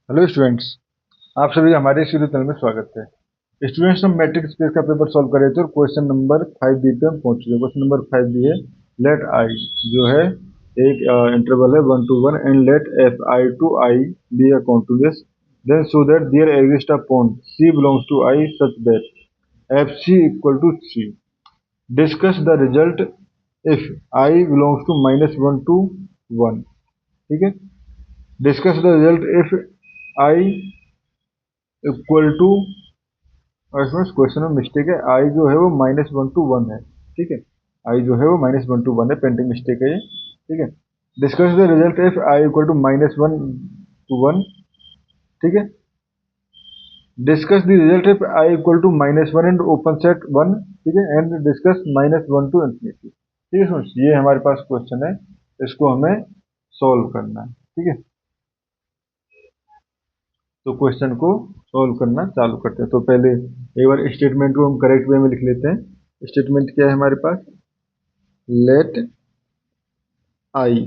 Hello students, आप सभी का हमारे इस यूट्यूब चैनल में स्वागत है। स्टूडेंट्स, हम मैट्रिक्स स्पेस का पेपर सॉल्व कर रहे थे और क्वेश्चन नंबर 5 बी पे हम पहुंच चुके हैं। क्वेश्चन नंबर 5 बी है लेट आई जो है एक इंटरवल है 1 to 1 and let F I to I be a continuous then so that there exist a point C belongs to I such that F C equal to C. Discuss the result if I belongs to -1 to 1। ठीक है, discuss the result if I equal to, और इसमें question में mistake है, आई जो है वो -1 to 1 है। ठीक है, आई जो है वो -1 to 1 है, पेंटिंग मिस्टेक है ये। ठीक है, discuss the result if I equal to -1 to 1। ठीक है, discuss the result if I equal to -1 and open set 1। ठीक है, एंड डिस्कस -1 to इंफिनिटी। ठीक है फ्रेंड्स, ये हमारे पास क्वेश्चन है, इसको हमें सॉल्व करना है। ठीक है, तो क्वेश्चन को सॉल्व करना चालू करते हैं। तो पहले एक बार स्टेटमेंट को हम करेक्ट वे में लिख लेते हैं। स्टेटमेंट क्या है हमारे पास? Let I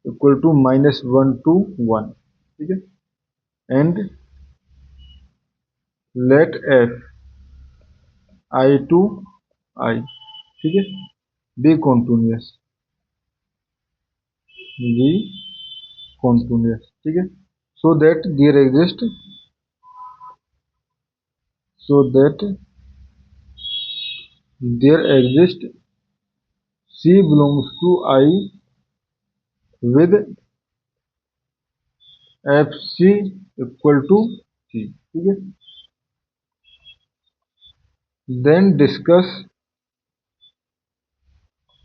equal to -1 to 1। ठीक है, and let F I to I, ठीक है, बी कॉन्टिन्यूअस, बी कॉन्टिन्यूअस। ठीक है, so that there exist, so that there exist c belongs to I with f C equal to c. ठीक है, then discuss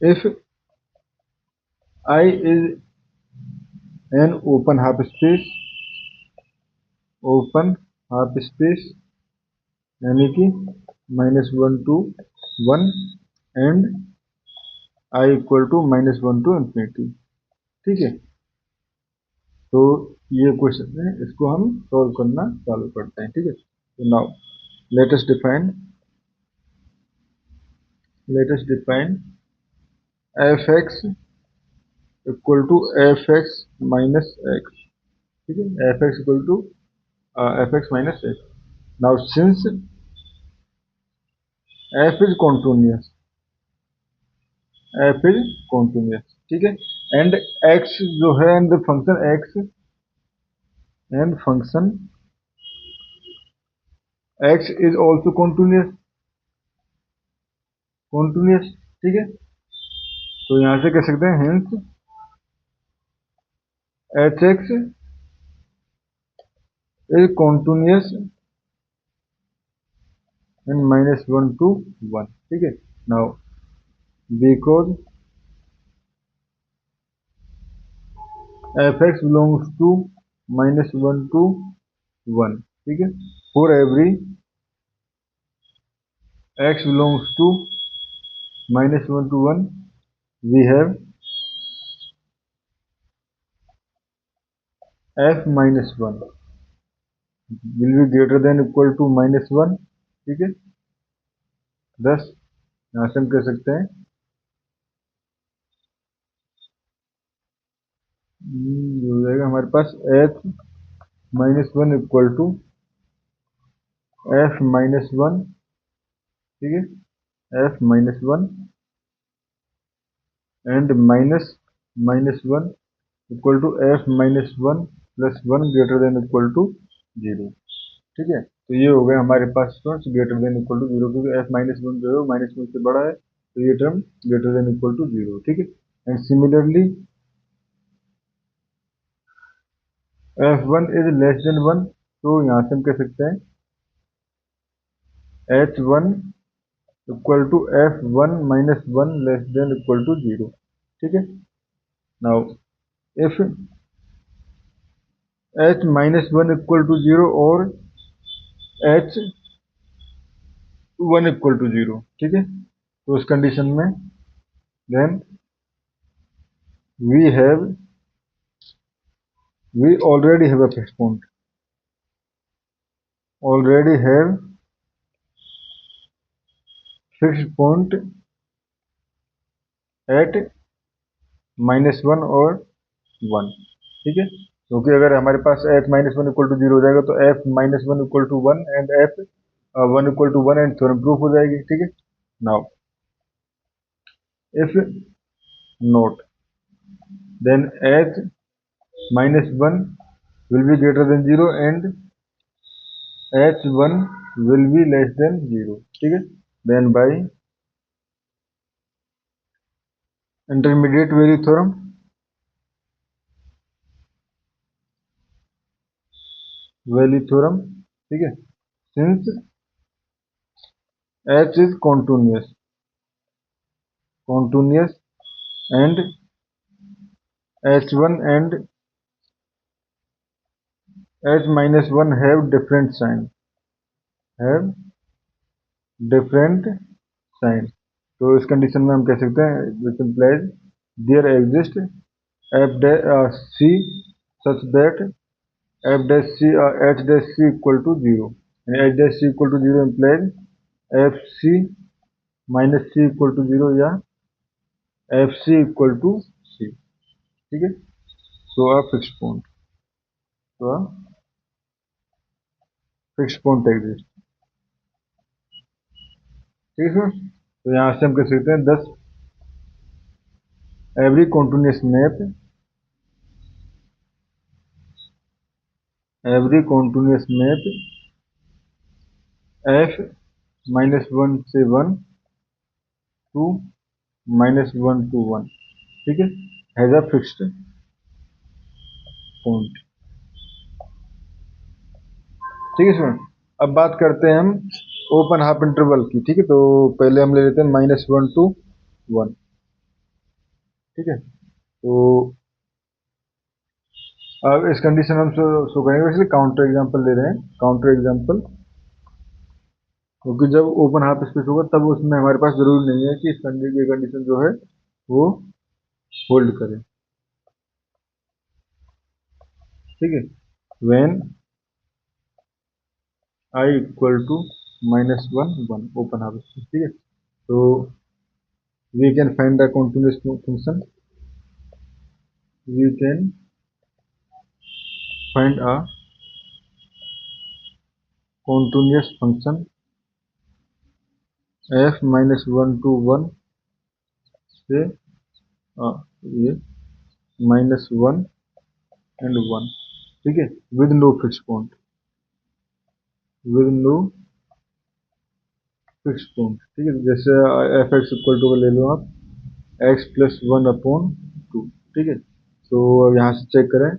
if I is an open half space, open half space यानी कि -1 to 1 and I equal to -1 to infinity. ठीक है, तो ये question है, इसको हम सॉल्व करना चालू करते हैं। ठीक है, तो now let us define F x equal to F X minus x. ठीक है, F x equal to F X minus X. Now since F is continuous, F is continuous. ठीक है, एंड एक्स जो है, and function X, and function X is also continuous, continuous. ठीक है, तो यहां से कह सकते हैं hence H X is continuous in -1 to 1। ठीक है, now because F x belongs to -1 to 1। ठीक है, for every X belongs to -1 to 1 we have f minus 1 will be greater than equal to -1। ठीक है, thus यहाँ से हम कह सकते हैं ये हो जाएगा हमारे पास h -1 इक्वल टू f -1। ठीक है, f -1 and -1 equal to f -1 plus 1 greater than equal to 0। ठीक है, तो ये हो गया हमारे पास students greater than equal to 0, क्योंकि f -1 जो है वो -1 से बड़ा है, तो ये term greater than equal to 0। ठीक है, and similarly f1 is less than 1, तो यहाँ से हम कह सकते हैं h1 equal to f1 -1 less than equal to 0। ठीक है, now if h -1 equal to 0 और h1 इक्वल टू 0। ठीक है, तो उस कंडीशन में then we have we already have a fixed point, already have fixed point at -1 और 1। ठीक है, क्योंकि अगर हमारे पास f minus one equal to zero हो जाएगा तो f minus one equal to one and f one equal to one and theorem proof हो जाएगी, ठीक है। Now if not then h minus one will be greater than 0 and h1 will be less than 0, ठीक है। then by intermediate value theorem, ठीक है, since h is continuous and h1 and h minus 1 have different sign, तो इस condition में हम कह सकते हैं which implies there exists f dash c such that f dash c h dash c equal to 0, and h dash c equal to 0 implies f c minus c equal to 0 या F C equal to c, ठीक है। सो a fix point, तो a fix point exist, ठीक है। तो यहाँ से हम कह सकते हैं thus every continuous map f minus one से one to minus one to one, ठीक है, हैज अ फिक्स्ड पॉइंट, ठीक है स्टूडेंट। अब बात करते हैं हम ओपन हाफ इंटरवल की, ठीक है। तो पहले हम ले लेते हैं माइनस वन टू वन, ठीक है। तो अब इस कंडीशन हम शो करेंगे, इसलिए काउंटर एग्जांपल ले रहे हैं, काउंटर एग्जांपल, क्योंकि जब ओपन हाफ स्पेस होगा तब उसमें हमारे पास जरूरी नहीं है कि इस कंडीशन जो है वो होल्ड करे, ठीक है। When I equal to minus one one open half space, ठीक है। तो we can find the continuous function, we can find a continuous function F minus one to one से ये माइनस वन एंड वन, ठीक है, with no fix point, with no fix point, ठीक है। जैसे एफ एक्स इक्वल टू ले लो आप x plus one upon two, ठीक है। तो यहाँ से चेक करें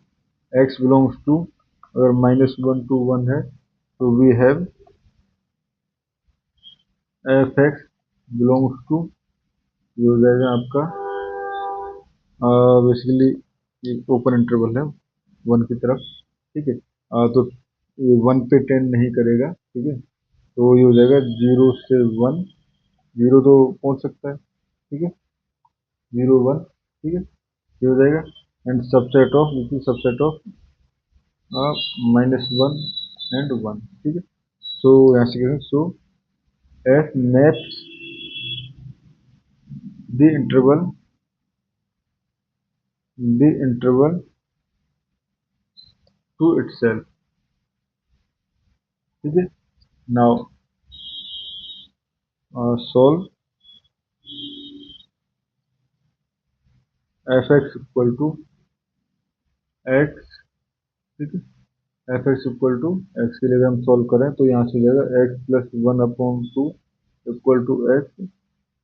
एक्स बिलोंग्स टू, अगर माइनस वन टू वन है तो we have f x belongs to, ये हो जाएगा आपका बेसिकली ओपन इंटरवल है वन की तरफ, ठीक है। तो ये वन पे टेंड नहीं करेगा, ठीक है। तो ये हो जाएगा जीरो से वन, जीरो तो पहुंच सकता है, ठीक है, जीरो वन, ठीक है, ये हो जाएगा and subset of which is subset of minus one and one, ठीक है। सो यहाँ से करें, so f maps the interval to itself, ठीक है। Now solve f x equal to x, ठीक है, F x equal to x के लिए अगर हम सॉल्व करें तो यहाँ से हो जाएगा x plus one upon two equal to x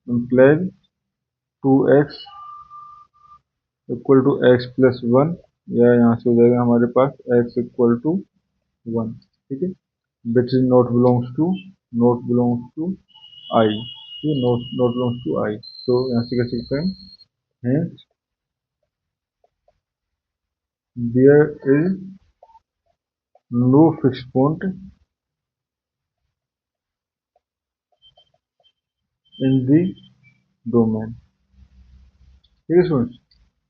implies two x equal to x plus one, या यहाँ से हो जाएगा हमारे पास एक्स इक्वल टू वन, ठीक है, which is not belongs to I, not belongs to I. तो यहाँ से कह सकते हैं there is no fix point in the domain, ठीक है स्टूडेंट,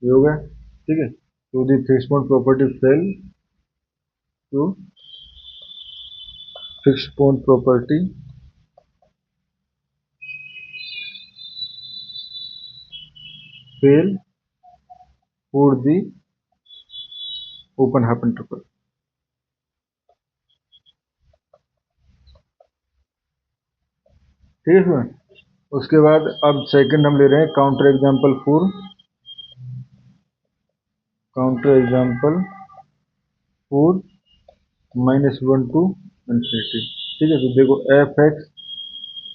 ये हो गया, ठीक है। तो the fix point property fail, तो fix point property fail for the open half interval. ठीक है स्टूडेंट। उसके बाद अब सेकंड हम ले रहे हैं counter example for. Counter example for -1 to infinity. ठीक है, तो देखो f x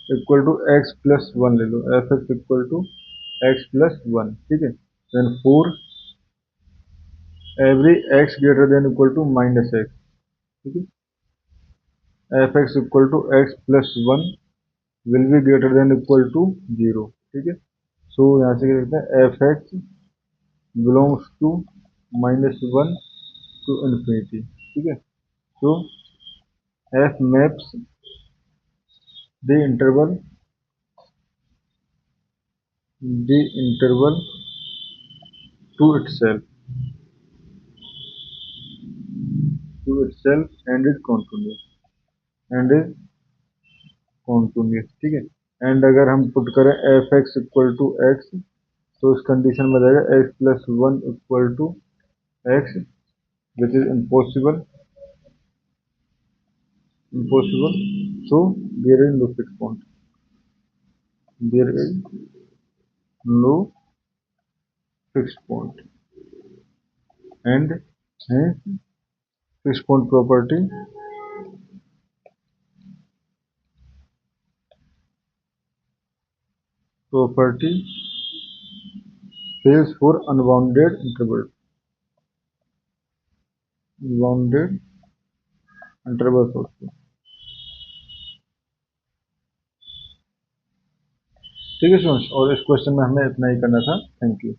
equal to x plus one ले लो, f x equal to x plus one. ठीक है, then for every x greater than equal to minus x. ठीक है, F x equal to x plus one will be greater than equal to zero. ठीक है, so यहाँ से क्या लिखते हैं, F x belongs to -1 to infinity. ठीक है, so f maps the interval to itself and is continuous। ठीक है, एंड अगर हम पुट करें f x equal to x, तो इस कंडीशन में जाएगा x plus one equal to x, which is impossible, so there is no fixed point, there is no fixed point, and hence fixed point property fails for unbounded intervals also। ठीक है students, और इस question में हमें इतना ही करना था। Thank you.